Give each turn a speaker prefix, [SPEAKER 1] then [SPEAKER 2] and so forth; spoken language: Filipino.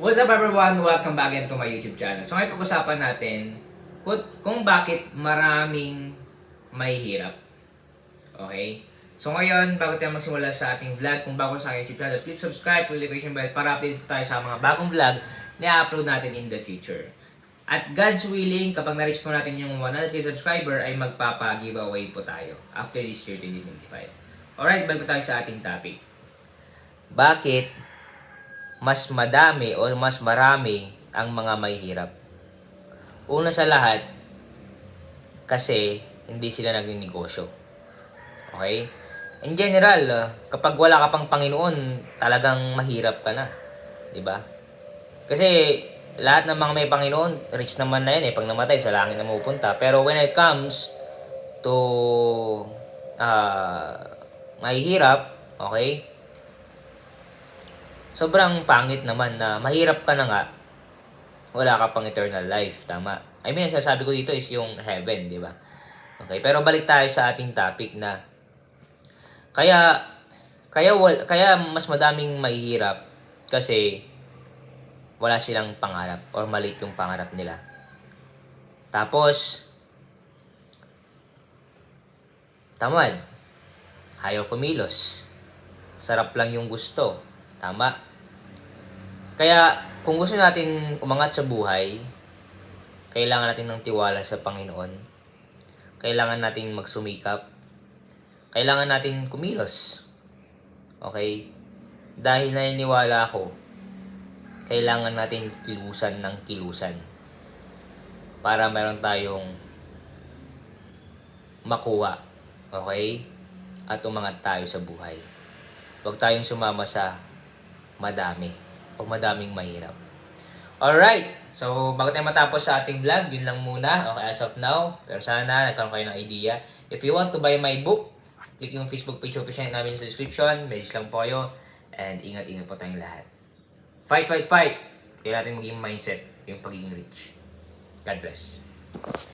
[SPEAKER 1] What's up everyone? Welcome back again to my YouTube channel. So ngayon pag-usapan natin kung bakit maraming mahihirap. Okay? So ngayon, bago tayo magsimula sa ating vlog, kung bago sa aking YouTube channel, please subscribe, notification bell para update tayo sa mga bagong vlog na i-upload natin in the future. At God's willing, kapag na-reach po natin yung 100k subscriber, ay magpapa-giveaway po tayo after this year 2025. Alright, bago tayo sa ating topic. Bakit mas madami o mas marami ang mga mahihirap? Una sa lahat, kasi hindi sila nagninegosyo. Okay? In general, kapag wala ka pang Panginoon, talagang mahirap ka na. Diba? Kasi lahat ng mga may Panginoon, rich naman na yan eh. Pag namatay, sa langit na mapupunta. Pero when it comes to mahihirap, okay? Sobrang pangit naman na mahirap ka na nga, wala ka pang eternal life, tama? I mean, sasabi ko dito is yung heaven, di ba? Okay, pero balik tayo sa ating topic na kaya mas madaming mahihirap kasi wala silang pangarap or maliit yung pangarap nila. Tapos, tamad, ayaw kumilos, sarap lang yung gusto. Tama? Kaya, kung gusto natin umangat sa buhay, kailangan natin ng tiwala sa Panginoon. Kailangan natin magsumikap. Kailangan natin kumilos. Okay? Dahil naniniwala ako, kailangan natin kilusan ng kilusan para meron tayong makuha. Okay? At umangat tayo sa buhay. Huwag tayong sumama sa madami o madaming mahirap. Alright, so bago tayo matapos sa ating vlog, yun lang muna, okay, as of now. Pero sana nagkaroon kayo ng idea. If you want to buy my book, click yung Facebook page official namin sa description. Message lang po kayo. And ingat-ingat po tayong lahat. Fight, fight, fight! Kaya natin maging mindset yung pagiging rich. God bless.